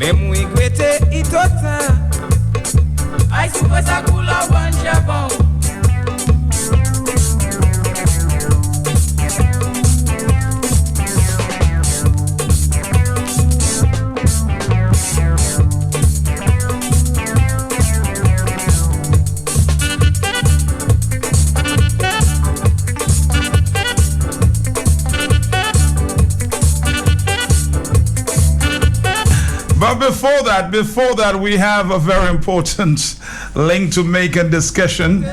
Mesmo iguete e tota. Ai se coisa cula wanja bom. But before that, we have a very important link to make and discussion.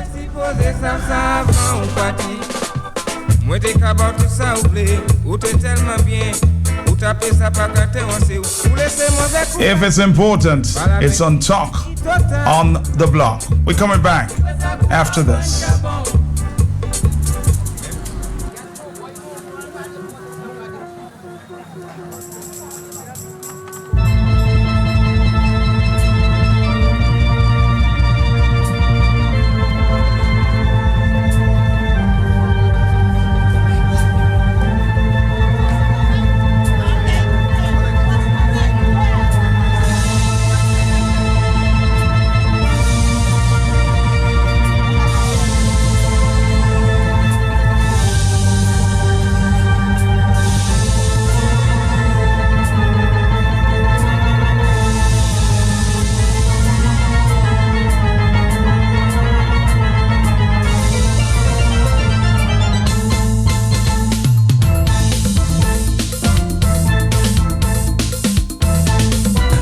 If it's important, it's on Talk on the Block. We're coming back after this.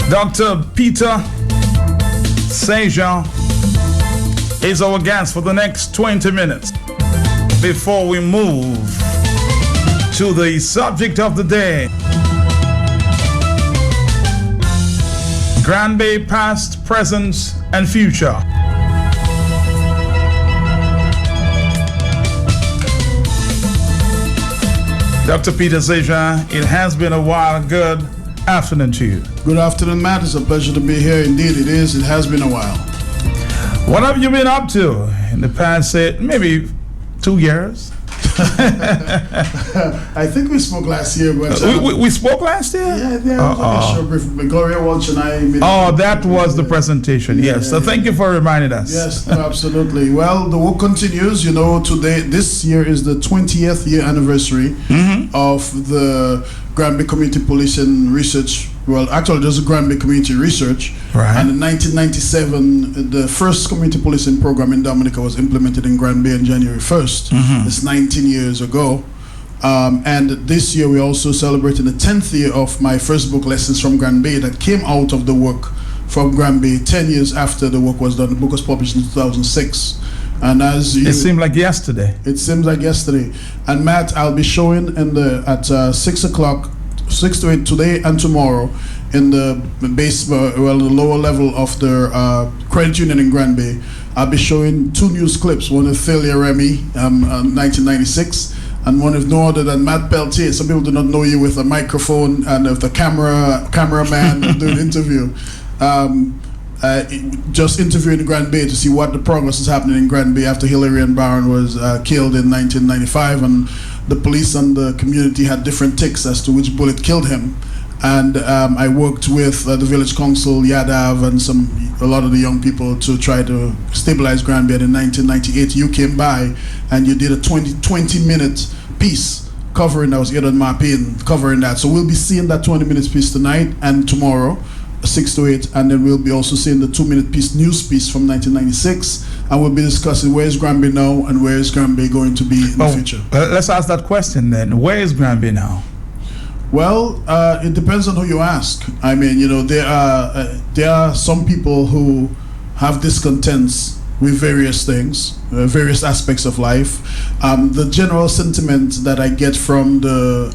Dr. Peter Sejan is our guest for the next 20 minutes before we move to the subject of the day. Granby past, present, and future. Dr. Peter Sejan, it has been a while. Good afternoon to you. Good afternoon, Matt. It's a pleasure to be here. Indeed, it is. It has been a while. What have you been up to in the past, maybe 2 years? I think we spoke last year, but we spoke last year. Yeah. Like a short brief. Gloria Walsh and I. That was the presentation. Yes. So thank you for reminding us. Yes, absolutely. Well, the work continues. You know, this year is the 20th year anniversary of the Granby Community Policing Research. Well, actually, there's a Granby Community Research. Right. And in 1997, the first community policing program in Dominica was implemented in Granby on January 1st. It's 19 years ago. And this year, we're also celebrating the 10th year of my first book, Lessons from Granby, that came out of the work from Granby 10 years after the work was done. The book was published in 2006. And it seemed like yesterday. It seems like yesterday. And Matt, I'll be showing at 6 o'clock, 6 to 8 today and tomorrow in the the lower level of the credit union in Granby. I'll be showing 2 news clips. One of Thalia Remy, 1996, and one of no other than Matt Peltier. Some people do not know you with a microphone and with the cameraman doing an interview. Just interviewing Granby to see what the progress is happening in Granby after Hillary and Barron was killed in 1995, and the police and the community had different takes as to which bullet killed him. And I worked with the village council, Yadav, and a lot of the young people to try to stabilize Granby. And in 1998, you came by and you did a 20-minute piece covering that was Edon Marpin covering that. So we'll be seeing that 20-minute piece tonight and tomorrow, 6 to 8, and then we'll be also seeing the 2-minute news piece from 1996, and we'll be discussing where is Granby now and where is Granby going to be in the future. Let's ask that question then. Where is Granby now? Well, it depends on who you ask. I mean, you know, there are some people who have discontents with various things, various aspects of life. The general sentiment that I get from the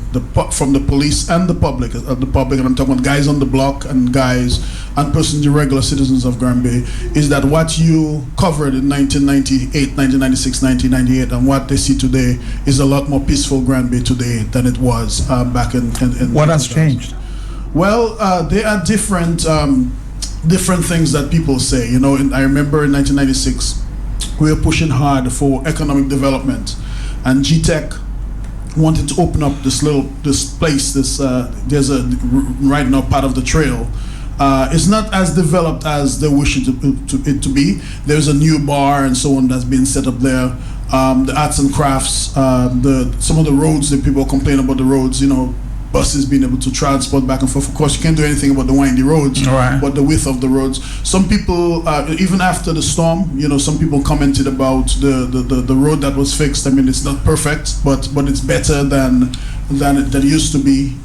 police and the public, and I'm talking about guys on the block and persons, regular citizens of Granby, is that what you covered in 1998, 1996, 1998, and what they see today is a lot more peaceful Granby today than it was back in What has changed? Well, there are different things that people say. You know, I remember in 1996, we were pushing hard for economic development, and GTech wanted to open up this place. There's right now part of the trail, It's not as developed as they wish it to be. There's a new bar and so on that's been set up there. The arts and crafts, some of the roads that people complain about the roads, buses being able to transport back and forth. Of course, you can't do anything about the windy roads, right, but the width of the roads. Some people, even after the storm, some people commented about the road that was fixed. I mean, it's not perfect, but it's better than it used to be.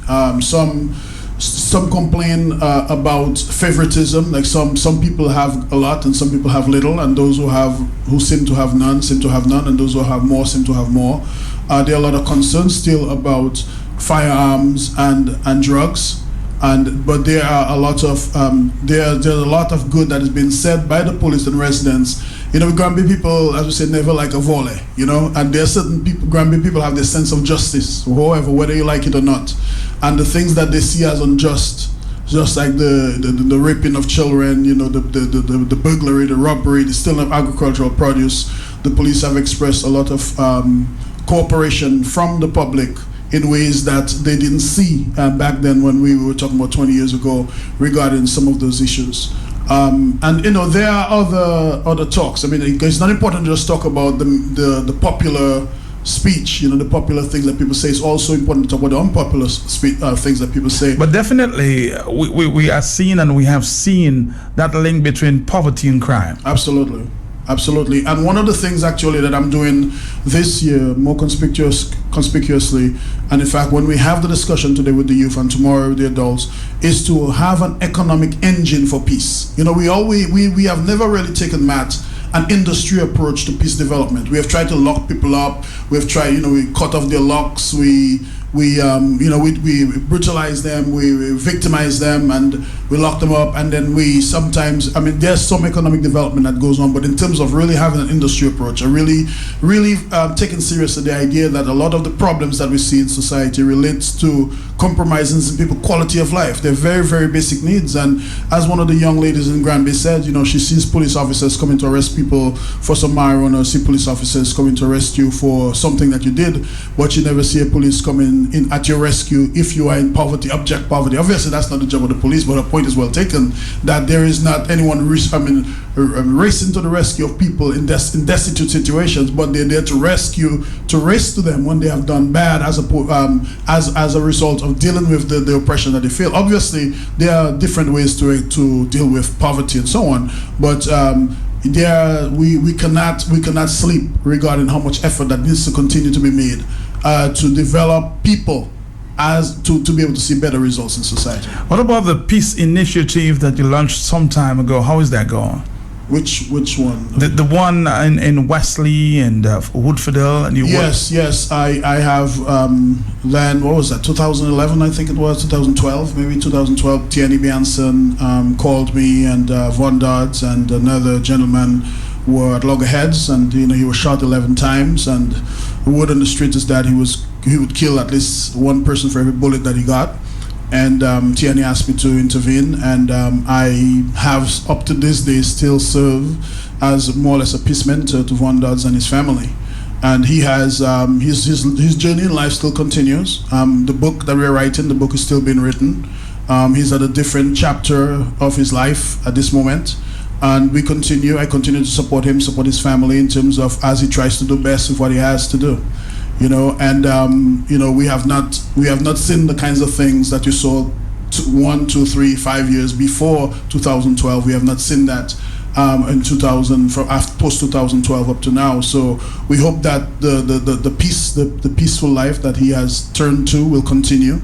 Some complain about favoritism, like some people have a lot and some people have little, and those who seem to have none seem to have none, and those who have more seem to have more. There are a lot of concerns still about firearms and drugs, but there are a lot of there's a lot of good that has been said by the police and residents. Granby people, as we say, never like a volley, and there are certain people, Granby people have this sense of justice, however, whether you like it or not, and the things that they see as unjust, just like the raping of children, the burglary, the robbery, the stealing of agricultural produce. The police have expressed a lot of cooperation from the public in ways that they didn't see back then when we were talking about 20 years ago regarding some of those issues. And there are other talks. I mean, it's not important to just talk about the popular speech, the popular things that people say. It's also important to talk about the unpopular things that people say. But definitely, we are seeing and we have seen that link between poverty and crime. Absolutely. And one of the things actually that I'm doing this year more conspicuously, and in fact when we have the discussion today with the youth and tomorrow with the adults, is to have an economic engine for peace. We have never really taken, Matt, an industry approach to peace development. We have tried to lock people up. We have tried, we cut off their locks. We brutalize them, we victimize them, and we lock them up, and then we sometimes, there's some economic development that goes on, but in terms of really having an industry approach, and really taking seriously the idea that a lot of the problems that we see in society relates to compromises in people's quality of life. They're very, very basic needs, and as one of the young ladies in Granby said, she sees police officers coming to arrest people for some marijuana, see police officers coming to arrest you for something that you did, but you never see a police coming in at your rescue if you are in poverty, abject poverty. Obviously, that's not the job of the police, but a point is well taken that there is not anyone racing to the rescue of people in destitute situations, but they're there to rescue them when they have done bad as a result of dealing with the oppression that they feel. Obviously, there are different ways to deal with poverty and so on, but we cannot sleep regarding how much effort that needs to continue to be made to develop people to be able to see better results in society. What about the peace initiative that you launched some time ago? How is that going? Which one? The one in Wesley and Woodfordale, and you Yes. I have then, what was that? 2011, I think it was 2012, maybe 2012. Tierney Bianson called me, and Von Dodds and another gentleman were at loggerheads, and he was shot 11 times, and the word on the street is that he would kill at least one person for every bullet that he got. And Tierney asked me to intervene, and I have up to this day still serve as more or less a peaceman to Von Dodds and his family. And he has his journey in life still continues. The book that we're writing, the book is still being written. He's at a different chapter of his life at this moment. And I continue to support him, support his family in terms of as he tries to do best with what he has to do. We have not seen the kinds of things that you saw 1, 2, 3, 5 years before 2012. We have not seen that in 2000 from post 2012 up to now. So we hope that the peaceful life that he has turned to will continue.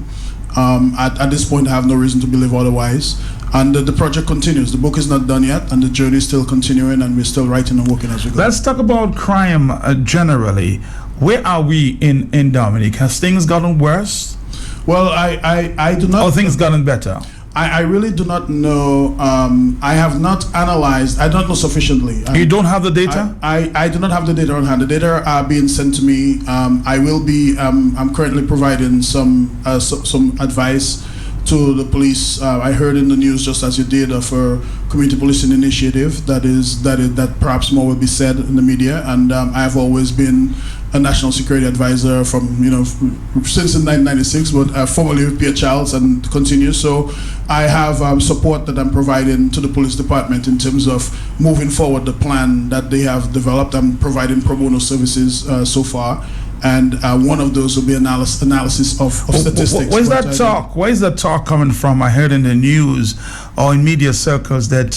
At this point, I have no reason to believe otherwise. And the project continues. The book is not done yet, and the journey is still continuing, and we're still writing and working as we go. Let's talk about crime generally. Where are we in Dominic? Has things gotten worse? Well, I do not. Or things gotten better? I really do not know. I have not analyzed. I don't know sufficiently. You don't have the data? I do not have the data on hand. The data are being sent to me. I will be. I'm currently providing some advice to the police. I heard in the news, just as you did, of a community policing initiative that perhaps more will be said in the media. And I have always been a national security advisor from, since in 1996, but formerly with Pierre Charles and continue. So I have support that I'm providing to the police department in terms of moving forward the plan that they have developed. I'm providing pro bono services so far. And one of those will be analysis of statistics. Where's that talk? Where is that talk coming from? I heard in the news or in media circles that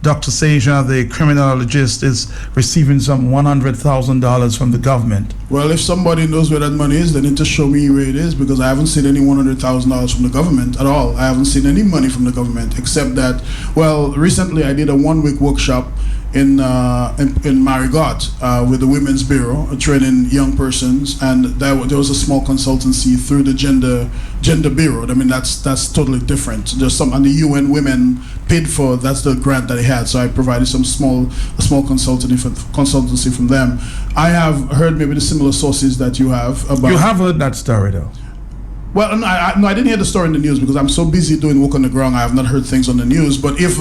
Dr. Seja, the criminologist, is receiving some $100,000 from the government. Well, if somebody knows where that money is, they need to show me where it is, because I haven't seen any $100,000 from the government at all. I haven't seen any money from the government, except that, well, recently I did a one-week workshop in Marigot with the Women's Bureau, training young persons, and there was a small consultancy through the gender bureau. I mean, that's totally different. There's some, and the UN Women paid for, that's the grant that they had. So I provided a small consultancy from them. I have heard maybe the similar sources that you have about. You have heard that story though. Well, no, I didn't hear the story in the news because I'm so busy doing work on the ground. I have not heard things on the news. But if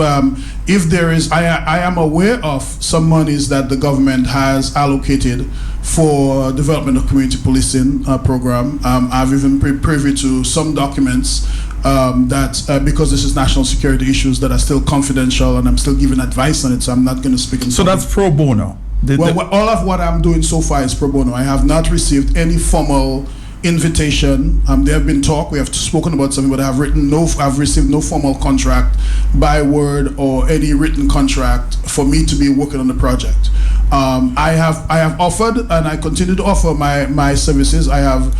there is, I am aware of some monies that the government has allocated for development of community policing program. I've even privy to some documents that because this is national security issues that are still confidential, and I'm still giving advice on it. So I'm not going to speak. So that's pro bono. All of what I'm doing so far is pro bono. I have not received any formal invitation. There have been talk. We have spoken about something, but I've received no formal contract by word or any written contract for me to be working on the project. I have offered, and I continue to offer my services. I've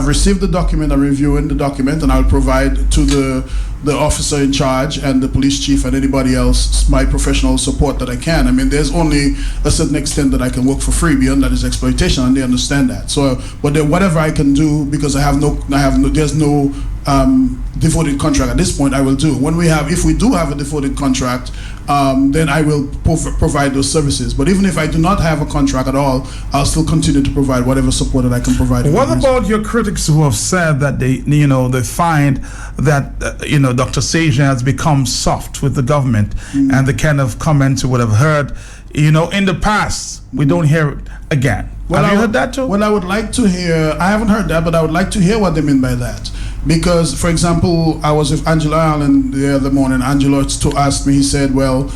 received the document. I'm reviewing the document, and I'll provide to the officer in charge and the police chief and anybody else my professional support that I can. I mean, there's only a certain extent that I can work for free. Beyond that is exploitation, and they understand that. So, but whatever I can do, because there's no devoted contract at this point, I will do. If we do have a devoted contract, then I will provide those services. But even if I do not have a contract at all, I'll still continue to provide whatever support that I can provide. What about your critics who have said that they find that Dr. Seja has become soft with the government, and the kind of comments we would have heard, in the past, we don't hear it again. Have you heard that too? Well, I would like to hear. I haven't heard that, but I would like to hear what they mean by that. Because, for example, I was with Angelo Allen the other morning. Angelo asked me, he said, well,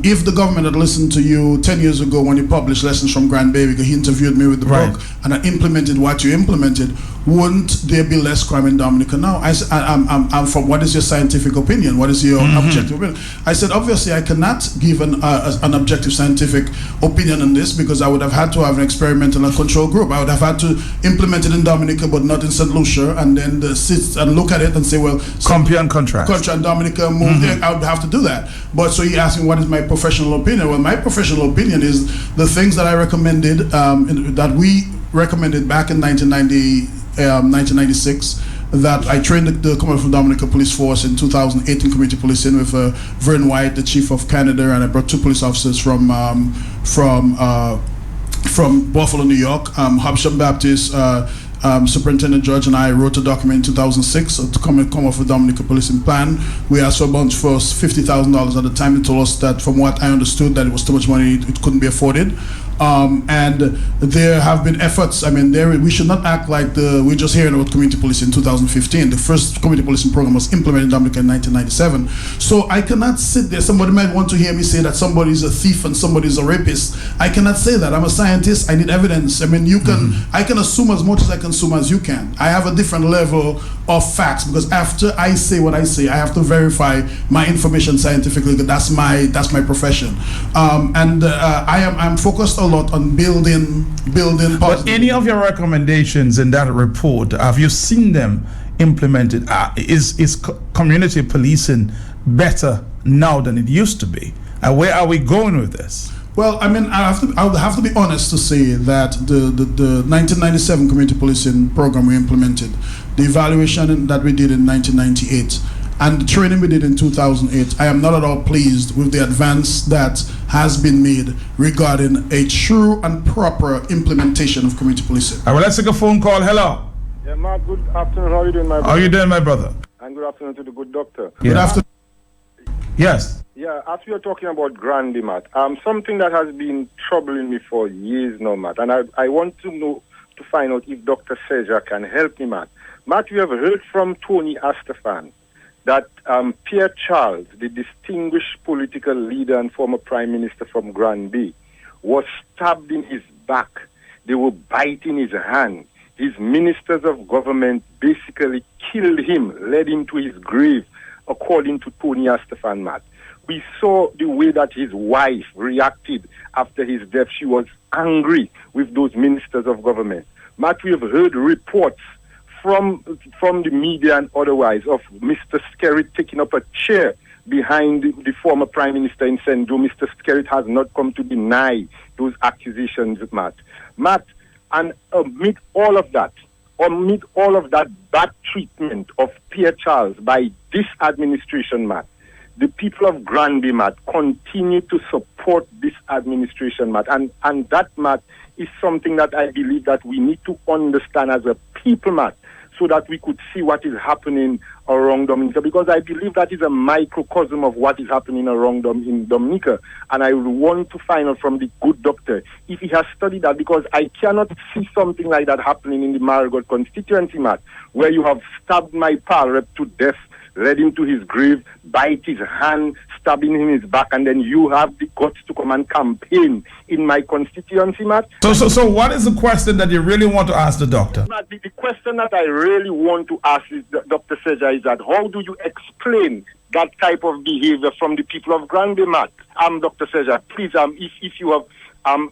if the government had listened to you 10 years ago when you published Lessons from Grand Bay, because he interviewed me with the book, and I implemented what you implemented, wouldn't there be less crime in Dominica now? I said, I'm from, what is your scientific opinion? What is your objective opinion? I said, obviously, I cannot give an objective scientific opinion on this, because I would have had to have an experimental and control group. I would have had to implement it in Dominica, but not in St. Lucia, and then sit and look at it and say, well, compare and contrast. And Dominica moved there. I would have to do that. But so he asked me, what is my professional opinion? Well, my professional opinion is the things that I recommended, that we recommended back in 1996, that I trained the Commonwealth of Dominica Police Force in 2008 in community policing with Vern White, the chief of Canada, and I brought 2 police officers from Buffalo, New York. Hobson Baptist, Superintendent Judge, and I wrote a document in 2006 to come off with Dominica Policing Plan. We asked for a bunch for $50,000 at the time. They told us that, from what I understood, that it was too much money, it couldn't be afforded. And there have been efforts. I mean, we should not act like we're just hearing about community policing in 2015. The first community policing program was implemented in Dominica in 1997. So I cannot sit there. Somebody might want to hear me say that somebody is a thief and somebody is a rapist. I cannot say that. I'm a scientist. I need evidence. I mean, I can assume as much as I can assume as you can. I have a different level of facts, because after I say what I say, I have to verify my information scientifically. That's my profession. I'm focused a lot on building positive. But any of your recommendations in that report, have you seen them implemented? Is community policing better now than it used to be? Where are we going with this? Well, I mean, I would have to be honest to say that the 1997 community policing program we implemented, the evaluation that we did in 1998, and the training we did in 2008, I am not at all pleased with the advance that has been made regarding a true and proper implementation of community policing. All right, let's take a phone call. Hello. Yeah, Mark, good afternoon. How are you doing, my brother? How are you doing, my brother? And good afternoon to the good doctor. Yeah. Good afternoon. Yes. Yeah, as we are talking about Granby, Matt, something that has been troubling me for years now, Matt, and I want to find out if Dr. Seja can help me, Matt. Matt, we have heard from Tony Astafan that Pierre Charles, the distinguished political leader and former Prime Minister from Granby, was stabbed in his back. They were biting his hand. His ministers of government basically killed him, led him to his grave, according to Tony Astafan, Matt. We saw the way that his wife reacted after his death. She was angry with those ministers of government. Matt, we have heard reports from the media and otherwise of Mr. Skerritt taking up a chair behind the former Prime Minister in St. Joe. Mr. Skerritt has not come to deny those accusations, Matt. Matt, and amid all of that bad treatment of Pierre Charles by this administration, Matt, the people of Granby, Matt, continue to support this administration, Matt. And that, Matt, is something that I believe that we need to understand as a people, Matt, so that we could see what is happening around Dominica, because I believe that is a microcosm of what is happening around in Dominica. And I want to find out from the good doctor if he has studied that, because I cannot see something like that happening in the Marigot constituency, Matt, where you have stabbed my pal rep to death, led him to his grave, bite his hand, stabbing him in his back, and then you have the guts to come and campaign in my constituency, Matt. So what is the question that you really want to ask the doctor? Matt, the question that I really want to ask is, Dr. Seja, is that how do you explain that type of behavior from the people of Granby, Matt? Dr. Seja, please, if you have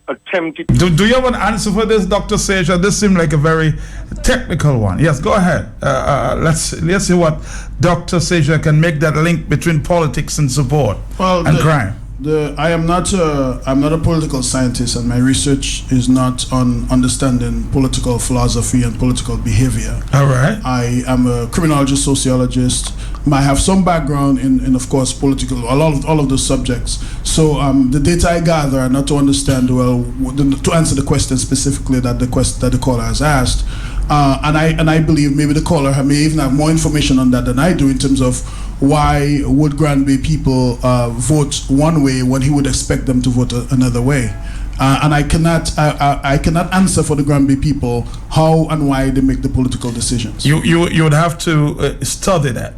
attempted. Do you have an answer for this, Dr. Seja? This seemed like a very technical one. Yes, go ahead. Let's see what Dr. Seja can make that link between politics and support and crime. I'm not a political scientist, and my research is not on understanding political philosophy and political behavior. All right. I am a criminologist, sociologist. I have some background in of course, political, all of those subjects. So the data I gather are not to understand to answer the question specifically that the caller has asked. And I believe maybe the caller may even have more information on that than I do in terms of why would Granby people vote one way when he would expect them to vote another way. And I cannot answer for the Granby people how and why they make the political decisions. You would have to study that.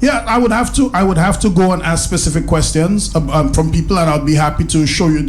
Yeah, I would have to go and ask specific questions from people, and I'll be happy to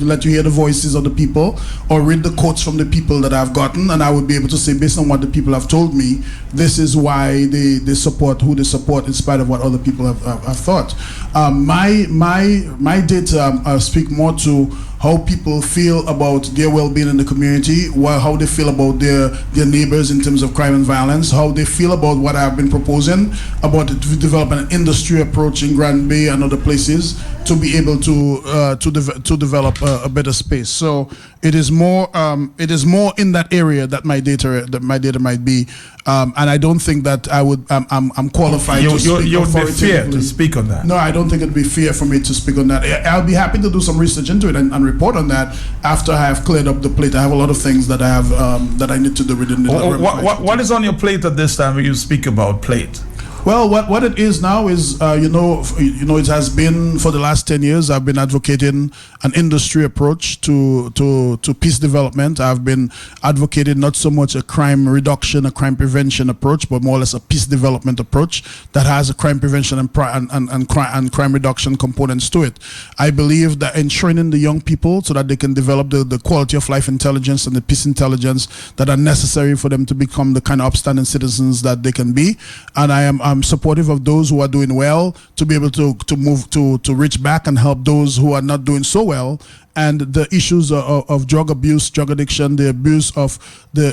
let you hear the voices of the people or read the quotes from the people that I've gotten, and I would be able to say, based on what the people have told me, this is why they support who they support in spite of what other people have thought. My data speak more to how people feel about their well-being in the community, how they feel about their neighbors in terms of crime and violence, how they feel about what I've been proposing about developing an industry approach in Granby and other places to be able to develop a better space. So it is more in that area that my data might be, and I don't think that I'm qualified to speak. You would be fair to speak on that. No, I don't think it'd be fair for me to speak on that. I'll be happy to do some research into it and report on that after I have cleared up the plate. I have a lot of things that I have that I need to do within the. What is on your plate at this time when you speak about plate? Well, what it is now is, it has been for the last 10 years. I've been advocating an industry approach to peace development. I've been advocating not so much a crime reduction, a crime prevention approach, but more or less a peace development approach that has a crime prevention and crime reduction components to it. I believe that in training the young people so that they can develop the quality of life intelligence and the peace intelligence that are necessary for them to become the kind of upstanding citizens that they can be, and I'm supportive of those who are doing well to be able to move to reach back and help those who are not doing so well. And the issues of drug abuse, drug addiction, the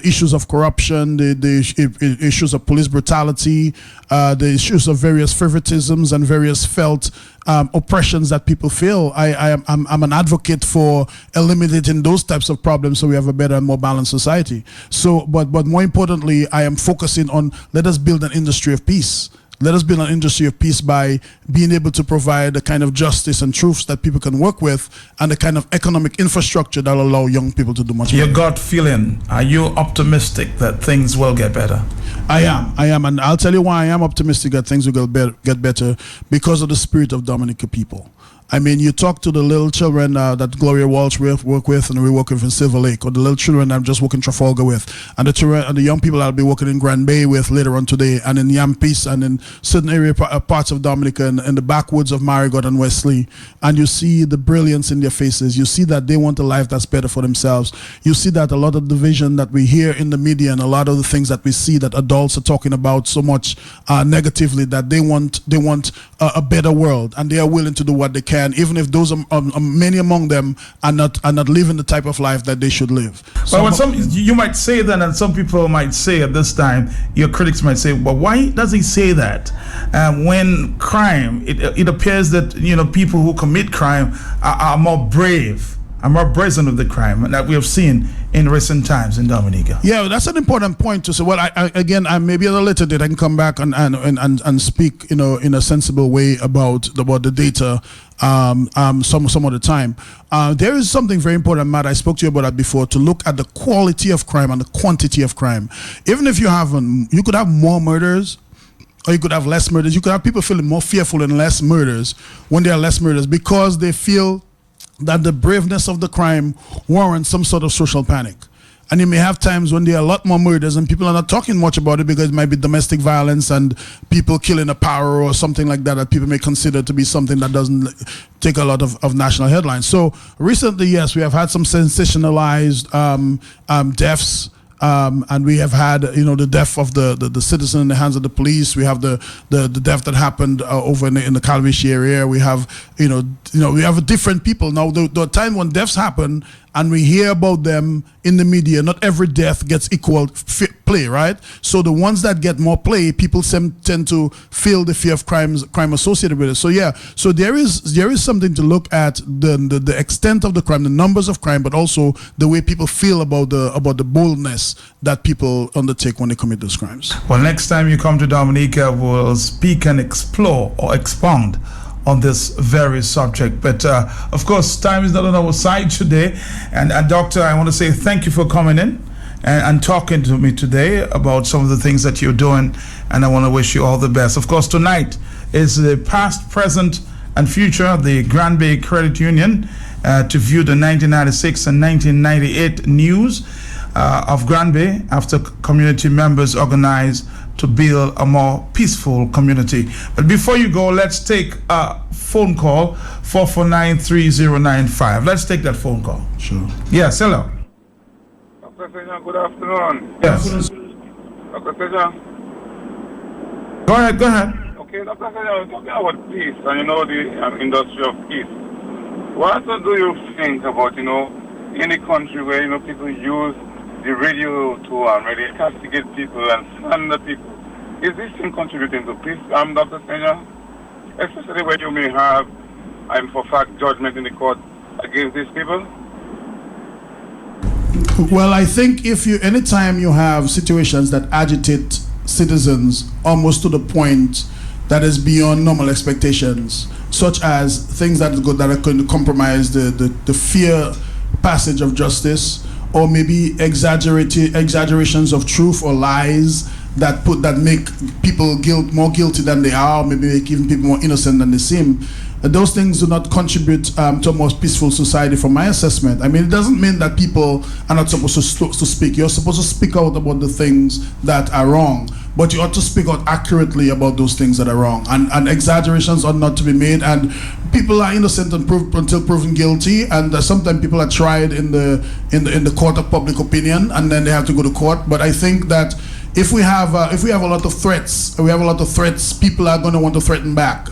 issues of corruption, the issues of police brutality, the issues of various favoritisms and various felt oppressions that people feel. I'm an advocate for eliminating those types of problems so we have a better and more balanced society. So, but more importantly, I am focusing on let us build an industry of peace. Let us build an industry of peace by being able to provide the kind of justice and truths that people can work with, and the kind of economic infrastructure that will allow young people to do much Your better. gut feeling, are you optimistic that things will get better? I am, and I'll tell you why I am optimistic that things will get better, because of the spirit of Dominica people. I mean, you talk to the little children that Gloria Walsh work with, and we work with in Silver Lake, or the little children I'm just working Trafalgar with, and the children and the young people I'll be working in Grand Bay with later on today, and in Yampis, and in certain area parts of Dominica, and in the backwoods of Marigot and Wesley, and you see the brilliance in their faces. You see that they want a life that's better for themselves. You see that a lot of division that we hear in the media, and a lot of the things that we see that adults are talking about so much negatively, that they want a better world, and they are willing to do what they can, even if those many among them are not living the type of life that they should live. Well, you might say that, and some people might say at this time, your critics might say, well, why does he say that? When crime, it appears that people who commit crime are more brave, are more brazen of the crime that we have seen in recent times in Dominica. Yeah, that's an important point to say. Well, I maybe at a later date I can come back and speak, in a sensible way about the data some of the time. There is something very important, Matt. I spoke to you about that before. To look at the quality of crime and the quantity of crime. Even if you could have more murders, or you could have less murders. You could have people feeling more fearful and less murders when there are less murders, because they feel that the braveness of the crime warrants some sort of social panic. And you may have times when there are a lot more murders and people are not talking much about it, because it might be domestic violence and people killing a power or something like that people may consider to be something that doesn't take a lot of national headlines. So recently, yes, we have had some sensationalized deaths. And we have had, the death of the citizen in the hands of the police. We have the death that happened over in the Calvish area. We have, we have different people. Now, the time when deaths happen and we hear about them in the media, not every death gets equal play, right? So the ones that get more play, people tend to feel the fear of crime associated with it. So yeah, so there is something to look at the extent of the crime, the numbers of crime, but also the way people feel about the boldness that people undertake when they commit those crimes. Well, next time you come to Dominica, we'll speak and explore or expound on this very subject. But of course, time is not on our side today. And Doctor, I want to say thank you for coming in and talking to me today about some of the things that you're doing. And I want to wish you all the best. Of course, tonight is the past, present, and future of the Grand Bay Credit Union to view the 1996 and 1998 news of Grand Bay after community members organized to build a more peaceful community. But before you go, let's take a phone call, 449-3095. Let's take that phone call. Sure. Yes, hello. Dr. Sejan, good afternoon. Yes. Dr. Sejan. Go ahead. Okay, Dr. Sejan, we're talking about peace and, the industry of peace. What do you think about, in a country where, people use the radio to really castigate people and slander people? Is this thing contributing to peace, Dr. Sejan? Especially when you may have, for fact, judgment in the court against these people? Well, I think anytime you have situations that agitate citizens almost to the point that is beyond normal expectations, such as things that are going to compromise the fair passage of justice, or maybe exaggerations of truth or lies that make people more guilty than they are, or maybe make even people more innocent than they seem. Those things do not contribute to a more peaceful society, from my assessment. I mean, it doesn't mean that people are not supposed to speak. You're supposed to speak out about the things that are wrong, but you ought to speak out accurately about those things that are wrong. And exaggerations are not to be made. And people are innocent until proven guilty. And sometimes people are tried in the court of public opinion, and then they have to go to court. But I think that if we have a lot of threats, people are going to want to threaten back.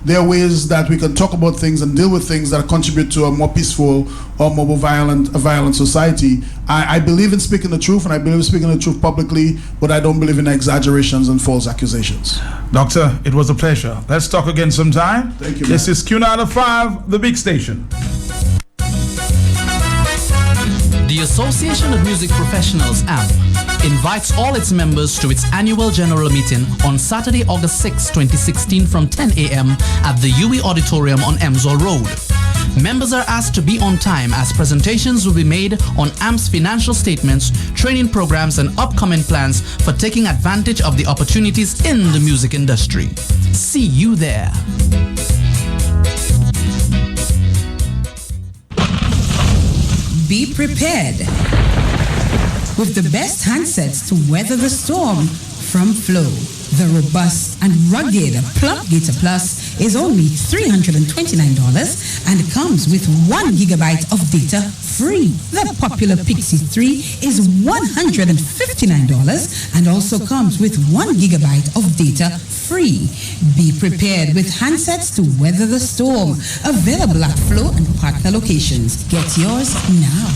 There are ways that we can talk about things and deal with things that contribute to a more peaceful or more violent society. I believe in speaking the truth, and I believe in speaking the truth publicly, but I don't believe in exaggerations and false accusations. Doctor, it was a pleasure. Let's talk again sometime. Thank you, This is Q95, the big station. The Association of Music Professionals, AMP, invites all its members to its annual general meeting on Saturday, August 6, 2016 from 10 a.m. at the UE Auditorium on Emsall Road. Members are asked to be on time as presentations will be made on AMP's financial statements, training programs and upcoming plans for taking advantage of the opportunities in the music industry. See you there. Be prepared with the best handsets to weather the storm from Flow. The robust and rugged Plug Gator Plus is only $329 and comes with 1 gigabyte of data free. The popular Pixie 3 is $159 and also comes with 1 gigabyte of data free. Be prepared with handsets to weather the storm. Available at Flow and partner locations. Get yours now.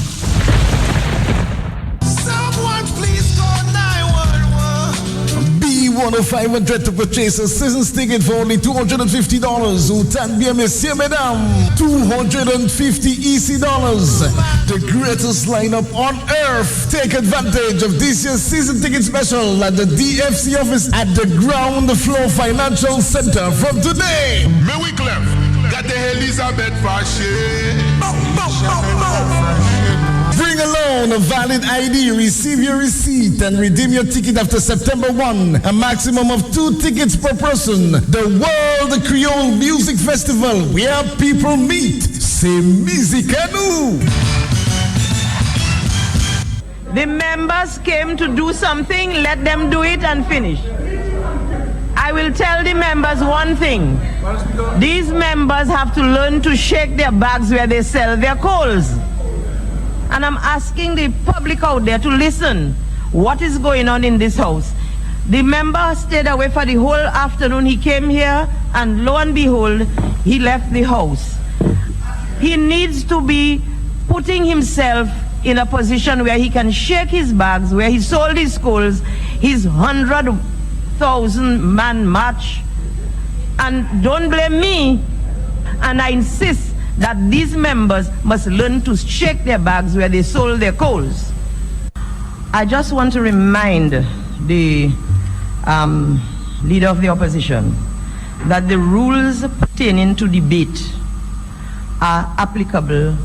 B1500 to purchase a season's ticket for only $250. Autant bien messieurs, mesdames, $250 EC. The greatest lineup on earth. Take advantage of this year's season ticket special at the DFC office at the Ground Floor Financial Center from today. Mais oui, Clef, got the Elizabeth Faché. Bring along a valid ID, receive your receipt, and redeem your ticket after September 1. A maximum of 2 tickets per person. The World Creole Music Festival, where people meet. C'est musique à nous. The members came to do something, let them do it and finish. I will tell the members one thing. These members have to learn to shake their bags where they sell their coals. And I'm asking the public out there to listen. What is going on in this house? The member stayed away for the whole afternoon. He came here and lo and behold, he left the house. He needs to be putting himself in a position where he can shake his bags, where he sold his coals, his 100,000 man march. And don't blame me. And I insist that these members must learn to shake their bags where they sold their coals. I just want to remind the leader of the opposition that the rules pertaining to debate are applicable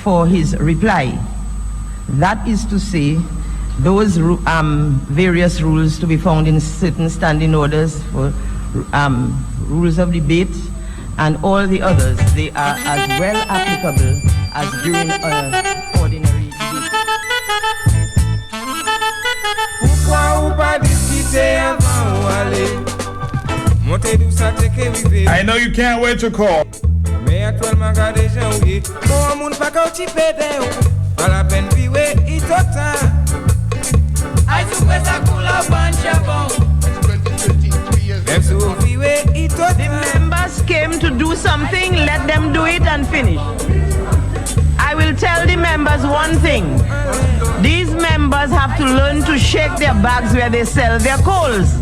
for his reply. That is to say, those various rules to be found in certain standing orders for rules of debate and all the others, they are as well applicable as during an ordinary debate. I know you can't wait to call. The members came to do something, let them do it and finish. I will tell the members one thing. These members have to learn to shake their bags where they sell their coals.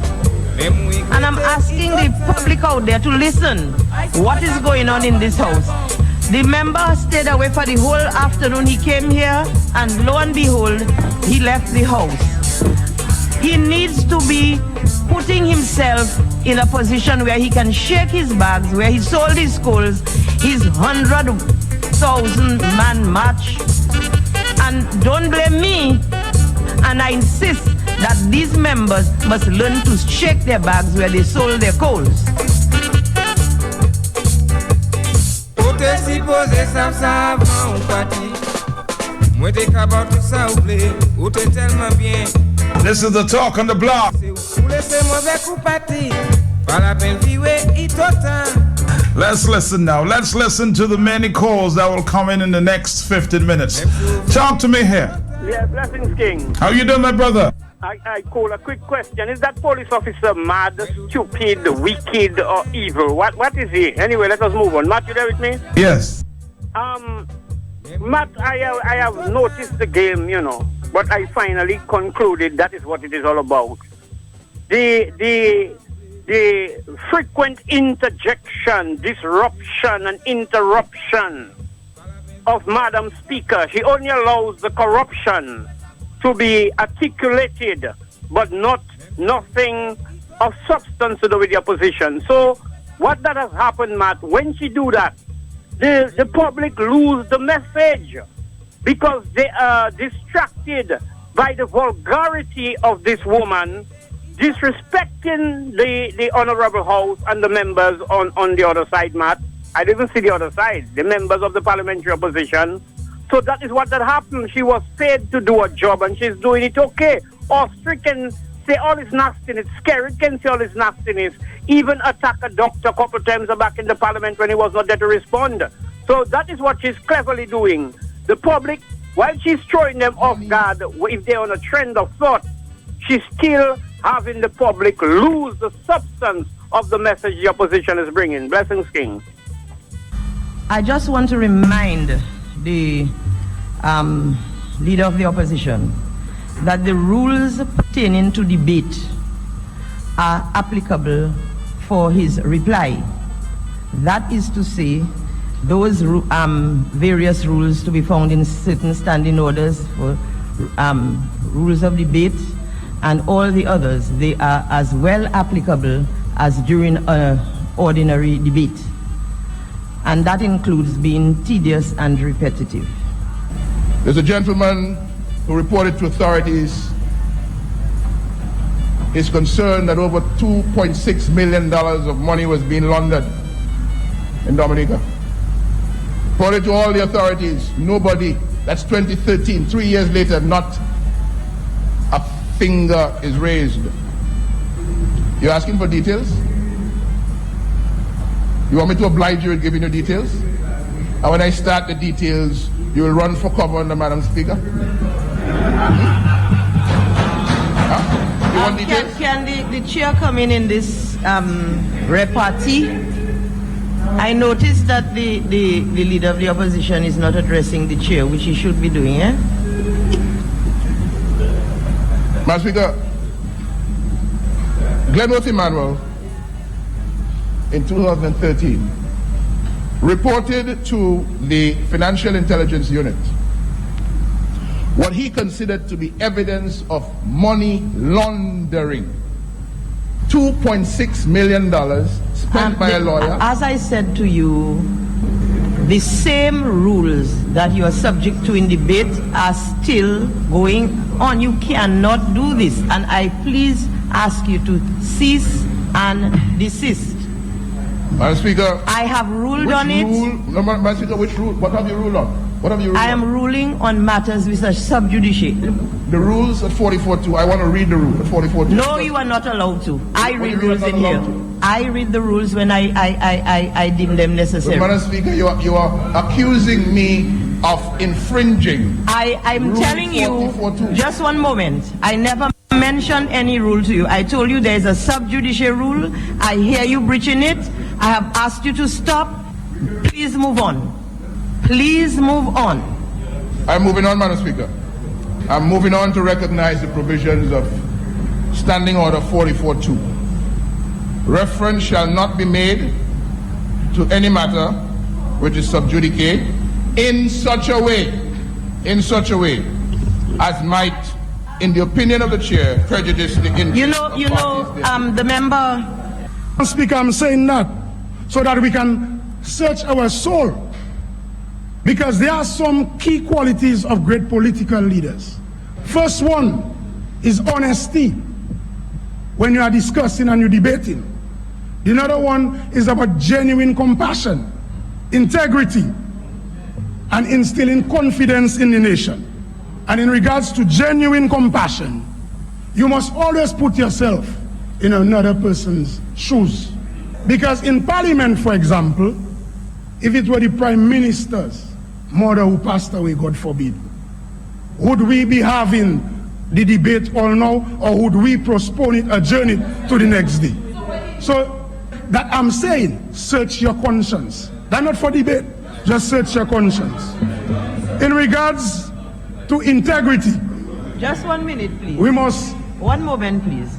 And I'm asking the public out there to listen. What is going on in this house? The member stayed away for the whole afternoon. He came here and lo and behold, he left the house. He needs to be putting himself in a position where he can shake his bags, where he sold his coals, his 100,000 man march. And don't blame me. And I insist that these members must learn to shake their bags where they sold their coals. This is the talk on the block. Let's listen now. Let's listen to the many calls that will come in the next 15 minutes. Talk to me here. Yeah, blessings, King. How you doing, my brother? I call a quick question. Is that police officer mad, stupid, wicked, or evil? What is he? Anyway, let us move on. Matt, you there with me? Yes. Matt, I have noticed the game, you know, but I finally concluded that is what it is all about. The frequent interjection, disruption, and interruption of Madam Speaker. She only allows the corruption to be articulated, but nothing of substance to do with the opposition. So what that has happened, Matt, when she do that, the public lose the message because they are distracted by the vulgarity of this woman, disrespecting the Honorable House and the members on the other side, Matt. I didn't see the other side, the members of the parliamentary opposition. So that is what that happened. She was paid to do a job and she's doing it okay. Ostrich can say all this nastiness, Skerrit can say all this nastiness, even attack a doctor a couple of times back in the parliament when he was not there to respond. So that is what she's cleverly doing. The public, while she's throwing them off guard, if they're on a trend of thought, she's still having the public lose the substance of the message the opposition is bringing. Blessings, King. I just want to remind the leader of the opposition that the rules pertaining to debate are applicable for his reply. That is to say, those various rules to be found in certain standing orders for rules of debate and all the others, they are as well applicable as during an ordinary debate. And that includes being tedious and repetitive. There's a gentleman who reported to authorities his concern that over $2.6 million of money was being laundered in Dominica. Reported to all the authorities, nobody, that's 2013, 3 years later, not a finger is raised. You're asking for details? You want me to oblige you in giving you details? And when I start the details, you will run for cover under Madam Speaker? Huh? You want details? Can the chair come in this repartee? I noticed that the leader of the opposition is not addressing the chair, which he should be doing, eh? Madam Speaker, Glenworth Emmanuel, in 2013, reported to the Financial Intelligence Unit what he considered to be evidence of money laundering. $2.6 million spent by a lawyer. As I said to you, the same rules that you are subject to in debate are still going on. You cannot do this. And I please ask you to cease and desist. Madam Speaker, I have ruled on it. No, Madam Speaker, which rule? What have you ruled on? What have you ruled I am ruling on matters which are sub judice. The rules at 44.2. I want to read the rule at 44.2. No, you are not allowed to. I read rules in here. I read the rules when I deem them necessary. Madam Speaker, you are accusing me of infringing. I'm telling you, just one moment. I never mentioned any rule to you. I told you there is a sub judice rule. I hear you breaching it. I have asked you to stop. Please move on. Please move on. I'm moving on, Madam Speaker. I'm moving on to recognize the provisions of Standing Order 44.2. Reference shall not be made to any matter which is sub judice in such a way as might, in the opinion of the chair, prejudice the interest of the member. Speaker, I'm saying that so that we can search our soul. Because there are some key qualities of great political leaders. First one is honesty when you are discussing and you're debating. The other one is about genuine compassion, integrity, and instilling confidence in the nation. And in regards to genuine compassion, you must always put yourself in another person's shoes. Because in Parliament, for example, if it were the Prime Minister's mother who passed away, God forbid, would we be having the debate all now, or would we postpone it, adjourn it to the next day? So that I'm saying, search your conscience. That's not for debate, just search your conscience. In regards to integrity, just 1 minute, please. We must. One moment, please.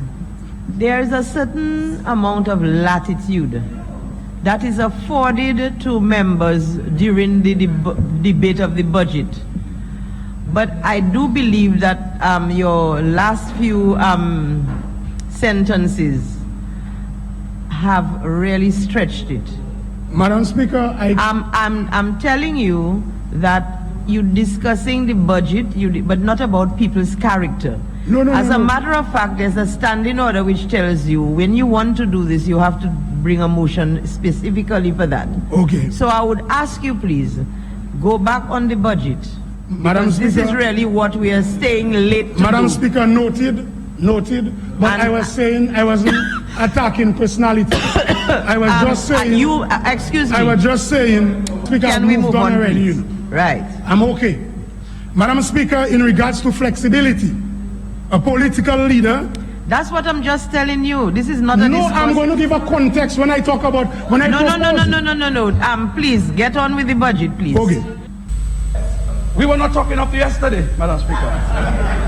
There is a certain amount of latitude that is afforded to members during the debate of the budget. But I do believe that your last few sentences have really stretched it. Madam Speaker, I'm telling you that you're discussing the budget, but not about people's character. As a matter of fact, there's a standing order which tells you when you want to do this, you have to bring a motion specifically for that. Okay. So I would ask you, please, go back on the budget. Madam Speaker, this is really what we are staying late to Madam do. Speaker, noted. But I was saying I wasn't attacking personality. I was just saying. Excuse me. I was just saying. Speaker, Can we move on, already, please? Right. I'm okay. Madam Speaker, in regards to flexibility, a political leader. That's what I'm just telling you. This is not a No, I'm going to give a context when I talk about No. Please get on with the budget, please. Okay. We were not talking up to yesterday, Madam Speaker.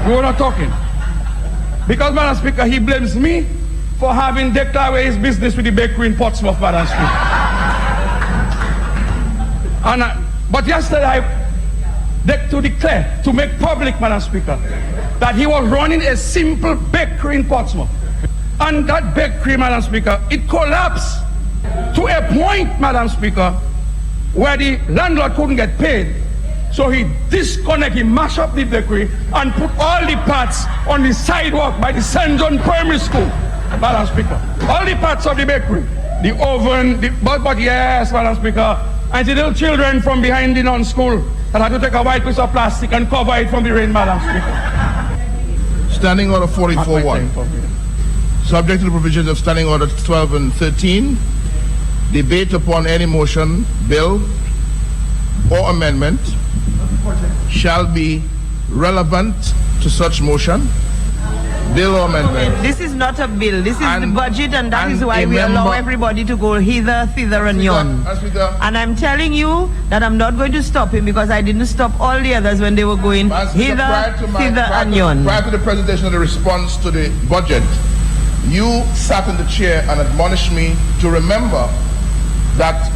We were not talking. Because, Madam Speaker, he blames me for having declared away his business with the bakery in Portsmouth, Madam Speaker. But yesterday, to declare, to make public, Madam Speaker, that he was running a simple bakery in Portsmouth. And that bakery, Madam Speaker, it collapsed to a point, Madam Speaker, where the landlord couldn't get paid. So he mashed up the bakery and put all the parts on the sidewalk by the St. John Primary School, Madam Speaker. All the parts of the bakery, the oven, but yes, Madam Speaker, and the little children from behind the non-school that had to take a white piece of plastic and cover it from the rain, Madam Speaker. Standing Order 44-1. Subject to the provisions of Standing Order 12 and 13, debate upon any motion, bill, or amendment shall be relevant to such motion, bill or amendment. This is not a bill. This is the budget, and that is why we allow everybody to go hither, thither, and yon. And I'm telling you that I'm not going to stop him because I didn't stop all the others when they were going hither, thither, and yon. Prior to the presentation of the response to the budget, you sat in the chair and admonished me to remember that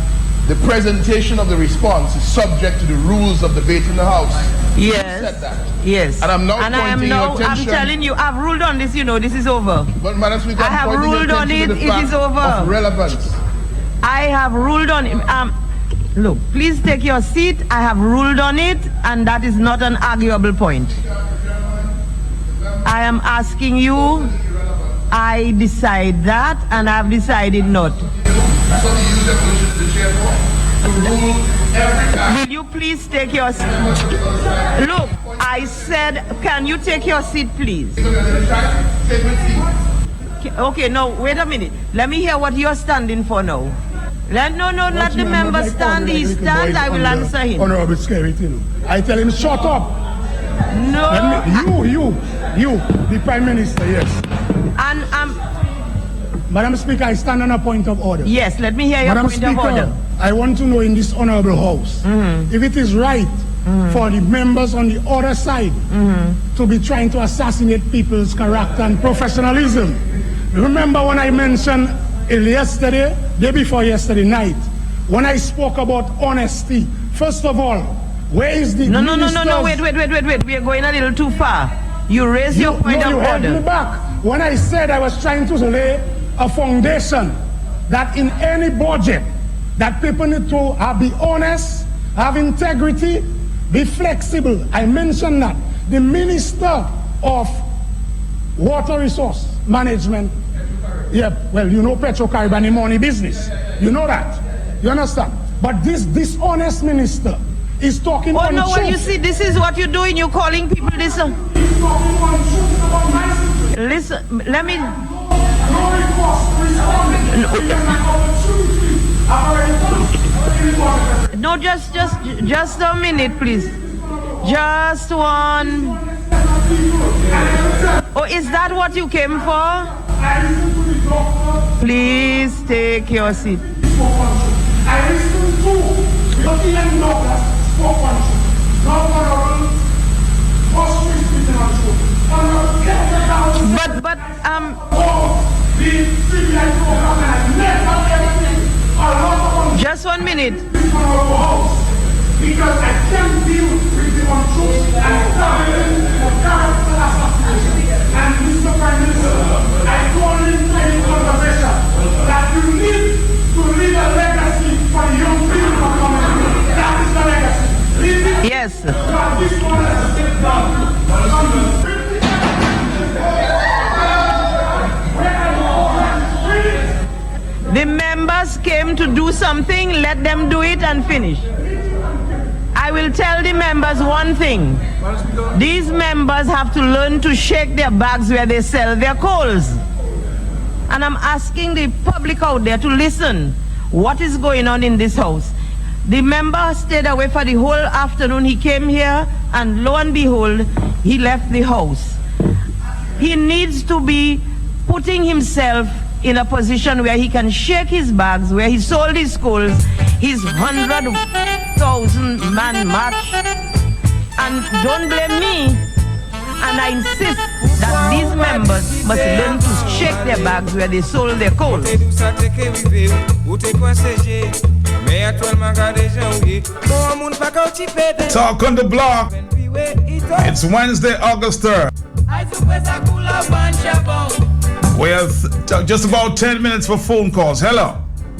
the presentation of the response is subject to the rules of debate in the House. Yes. You said that. Yes. And I'm now pointing your attention. I'm telling you, I've ruled on this, this is over. But Madam Speaker, I have ruled on it, it is over. Of relevance. I have ruled on it. Look, please take your seat. I have ruled on it, and that is not an arguable point. I am asking you, I decide that, and I've decided not. Will you please take your seat? Look, I said, can you take your seat, please? Okay, no, wait a minute. Let me hear what you're standing for now. Let the member stand. He stands, I will answer him. Honorable Scary, I tell him, shut up. No. You, the Prime Minister, yes. And Madam Speaker, I stand on a point of order. Yes, let me hear your point of order. I want to know in this honorable House if it is right for the members on the other side to be trying to assassinate people's character and professionalism. Remember when I mentioned yesterday, day before yesterday night, when I spoke about honesty. First of all, where is the No, wait. We are going a little too far. You raise your point of order. You held me back when I said I was trying to lay a foundation that in any budget that people need to be honest, have integrity, be flexible. I mentioned that the Minister of Water Resource Management, Petro Caribbean money business. You know that. You understand? But this dishonest minister is talking on no, well, you see, this is what you're doing. You're calling people this. Listen, let me. No, just a minute, please. Just one. Oh, is that what you came for? Please take your seat. I listened to European doctors spoke on truth. Not honorable Austrian speaking on truth. Honorable But the CBI program and I never everything. A lot of just 1 minute. because I can't deal with the untruth and government of character assassination. And Mr. Prime Minister, I told him in conversation that you need to leave a legacy for young people to come in. That is the legacy. Yes. But this one has to sit down. The members came to do something, let them do it and finish. I will tell the members one thing. These members have to learn to shake their bags where they sell their coals. And I'm asking the public out there to listen. What is going on in this house? The member stayed away for the whole afternoon. He came here and lo and behold, he left the house. He needs to be putting himself in a position where he can shake his bags, where he sold his coals, his 100,000 man march. And don't blame me. And I insist that these members must learn to shake their bags where they sold their coals. Talk on the block. It's Wednesday, August 3rd. We have just about 10 minutes for phone calls. Hello.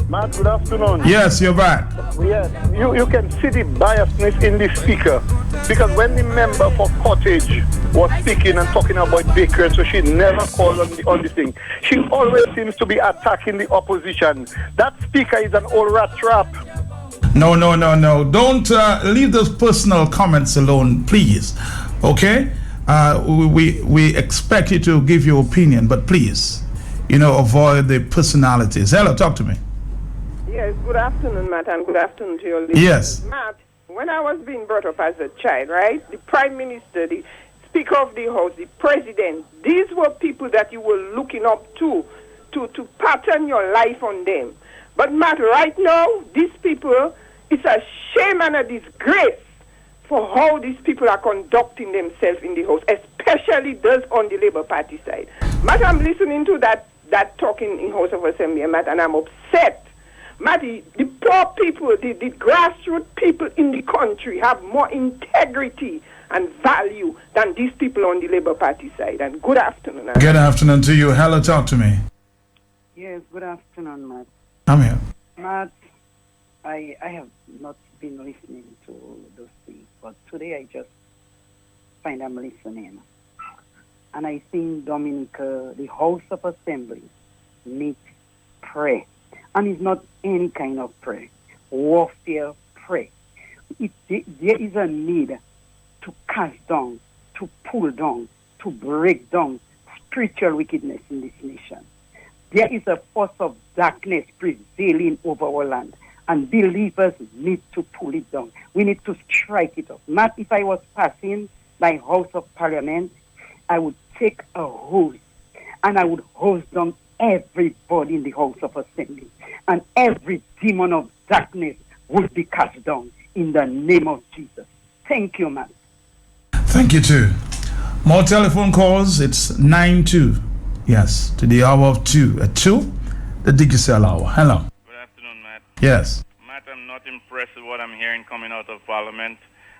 Matt, good afternoon. Yes, you're back. Yes, you can see the biasness in the speaker. Because when the member for Cottage was speaking and talking about Baker, so she never called on the thing. She always seems to be attacking the opposition. That speaker is an old rat trap. No. Don't leave those personal comments alone, please. Okay? We expect you to give your opinion, but please, avoid the personalities. Hello, talk to me. Yes, good afternoon, Matt, and good afternoon to your listeners. Yes. Matt, when I was being brought up as a child, right, the Prime Minister, the Speaker of the House, the President, these were people that you were looking up to pattern your life on them. But Matt, right now, these people, it's a shame and a disgrace for how these people are conducting themselves in the House, especially those on the Labour Party side. Matt, I'm listening to that talking in House of Assembly, Matt, and I'm upset. Matt, the poor people, the grassroots people in the country have more integrity and value than these people on the Labour Party side. And good afternoon. Good afternoon to you. Hello, talk to me. Yes, good afternoon, Matt. I'm here. Matt, I have not been listening to those things, but today I just find I'm listening. And I think Dominica, the House of Assembly, needs prayer. And it's not any kind of prayer. Warfare prayer. There is a need to cast down, to pull down, to break down spiritual wickedness in this nation. There is a force of darkness prevailing over our land, and believers need to pull it down. We need to strike it off. Matt, if I was passing by House of Parliament, I would take a hose and I would hose down everybody in the House of Assembly, and every demon of darkness would be cast down in the name of Jesus. Thank you, Matt. Thank you too. More telephone calls. It's 9-2. Yes, to the hour of 2. At 2, the digital hour. Hello. Good afternoon, Matt. Yes. Matt, I'm not impressed with what I'm hearing coming out of Parliament,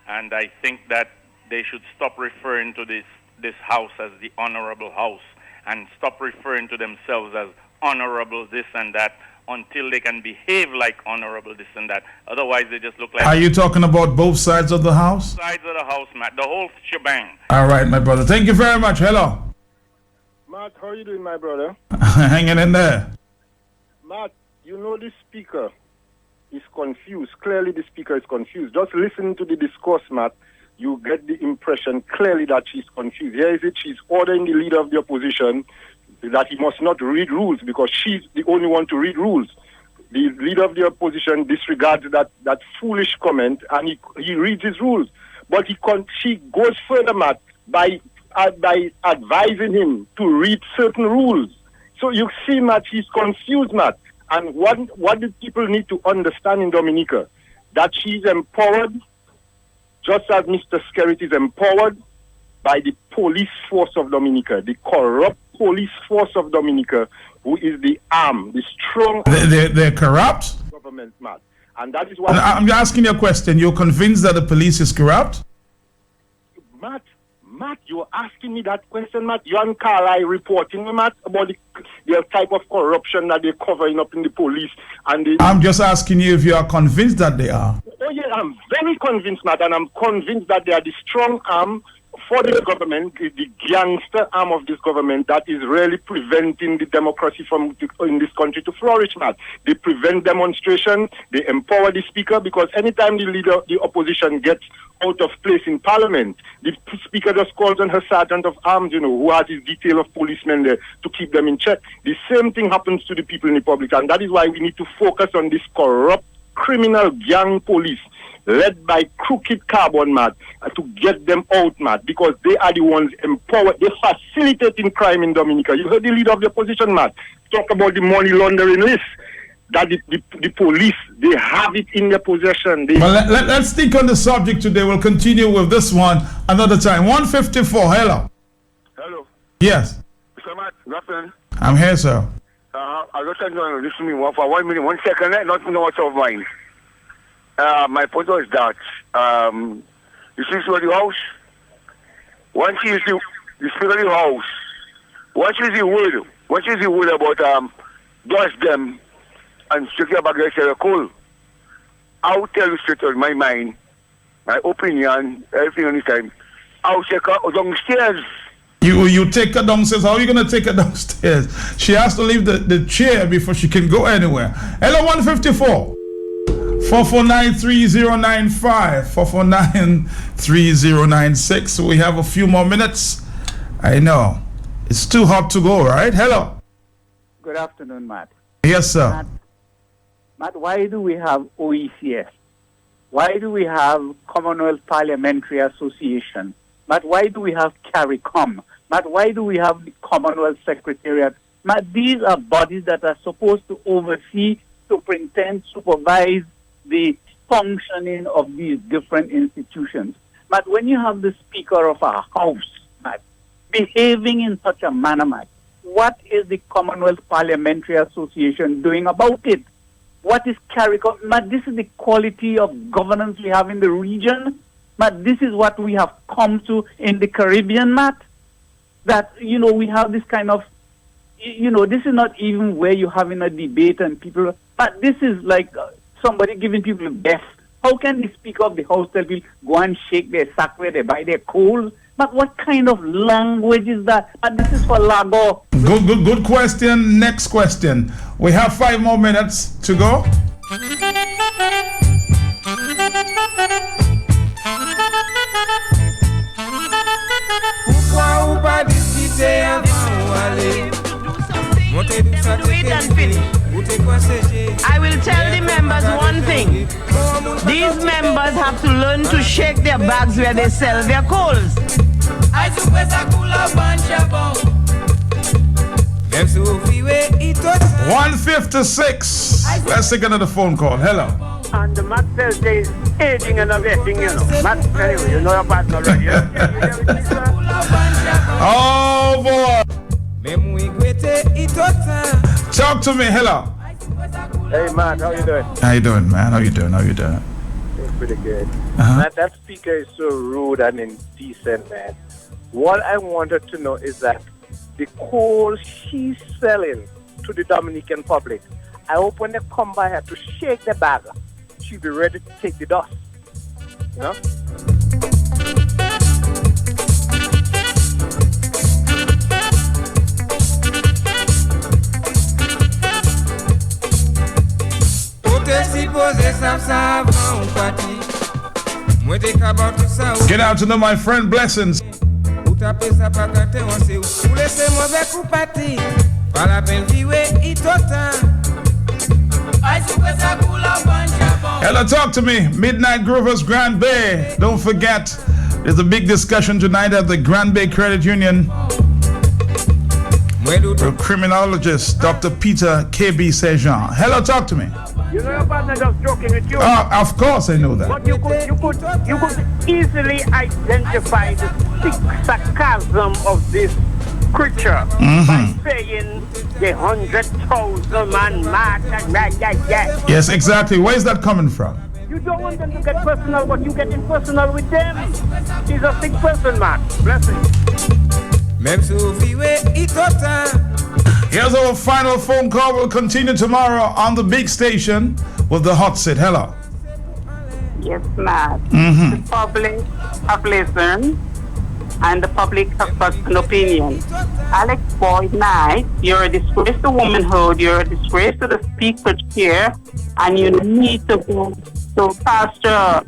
and I think that they should stop referring to this house as the Honorable House, and stop referring to themselves as Honorable this and that until they can behave like Honorable this and that. Otherwise, they just look like... Are you talking about both sides of the house? Sides of the house, Matt. The whole shebang. All right, my brother. Thank you very much. Hello. Matt, how are you doing, my brother? Hanging in there. Matt, the speaker is confused. Clearly, the speaker is confused. Just listening to the discourse, Matt, you get the impression clearly that she's confused. Here is it. She's ordering the leader of the opposition that he must not read rules because she's the only one to read rules. The leader of the opposition disregards that foolish comment and he reads his rules. But she goes further, Matt, by advising him to read certain rules. So you see, Matt, she's confused, Matt. And what do people need to understand in Dominica? That she's empowered, just as Mr. Skerrit is empowered by the police force of Dominica, the corrupt police force of Dominica, who is the arm, the strong... They're corrupt? Government, Matt. And that is why... I'm asking you a question. You're convinced that the police is corrupt? Matt, you're asking me that question, Matt. You and Carl reporting, Matt, about the type of corruption that they're covering up in the police. I'm just asking you if you are convinced that they are. Oh, yeah, I'm very convinced, Matt, and I'm convinced that they are the strong arm for the government, the gangster arm of this government that is really preventing the democracy in this country to flourish, Matt. They prevent demonstration, they empower the speaker, because anytime the opposition gets out of place in parliament, the speaker just calls on her sergeant of arms, who has his detail of policemen there to keep them in check. The same thing happens to the people in the public, and that is why we need to focus on this corrupt criminal gang police led by crooked carbon, Matt, to get them out, Matt, because they are the ones empowered. They facilitating crime in Dominica. You heard the leader of the opposition, Matt, talk about the money laundering list. That the police, they have it in their possession. Let's stick on the subject today. We'll continue with this one another time. 154, hello. Hello. Yes. Mr. Matt, nothing. I'm here, sir. I just want to listen to me for 1 minute, 1 second, not to know what's of mine. My point was that, you see the house? Once you see the speaker of the house, what is the word about dust them and stick your bag like a coal? I'll tell you straight out my mind, my opinion, everything on this time. I'll check her downstairs. You take her downstairs. How are you going to take her downstairs? She has to leave the chair before she can go anywhere. Hello, 154. 4493095. 4493096. We have a few more minutes. I know. It's too hot to go, right? Hello. Good afternoon, Matt. Yes, sir. Matt, why do we have OECS? Why do we have Commonwealth Parliamentary Association? Matt, why do we have CARICOM? Matt, why do we have the Commonwealth Secretariat? Matt, these are bodies that are supposed to oversee, superintend, supervise the functioning of these different institutions. Matt, when you have the Speaker of our House, Matt, behaving in such a manner, Matt, what is the Commonwealth Parliamentary Association doing about it? What is CARICOM? Matt, this is the quality of governance we have in the region. Matt, this is what we have come to in the Caribbean, Matt. That, we have this kind of, this is not even where you're having a debate and people, but this is like somebody giving people a best. How can the Speaker of the House tell people go and shake their sack where they buy their coal? But what kind of language is that? And this is for Lago. Good question. Next question. We have 5 more minutes to go. I will tell the members one thing. These members have to learn to shake their bags where they sell their coals. 156. Let's take another phone call. Hello. And the Matt says there is aging and everything, Matt, anyway, your partner already. Oh, boy. Talk to me. Hello. Hey, Matt, how you doing? How you doing, man? How you doing? Pretty good. Uh-huh. That speaker is so rude and indecent, man. What I wanted to know is that the coal she's selling to the Dominican public, I hope when they come by her to shake the bag, she'll be ready to take the dust. You know? Get out to know my friend Blessings. Hello, talk to me. Midnight Groovers, Grand Bay. Don't forget, there's a big discussion tonight at the Grand Bay Credit Union. The criminologist, Dr. Peter K.B. Sejean. Hello, talk to me. You know your partner just joking with you. Of course I know that. But you could easily identify the sick sarcasm of this creature by saying the 100,000 man march and yeah. Yes, exactly. Where is that coming from? You don't want them to get personal, but you getting personal with them. He's a sick person, man. Blessings. Here's our final phone call. We'll continue tomorrow on the big station with the hot seat. Hello. Yes, ma'am. Mm-hmm. The public have listened and the public have got an opinion. Alex Boyd Knight, you're a disgrace to womanhood, you're a disgrace to the speaker chair, and you need to go to pasture.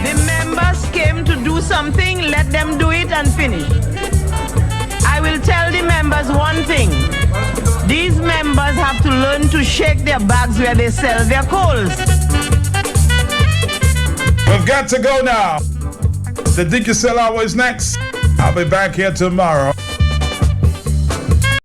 The members came to do something, let them do it and finish. I will tell the members one thing. These members have to learn to shake their bags where they sell their coals. We've got to go now. The DQCell hour is next. I'll be back here tomorrow.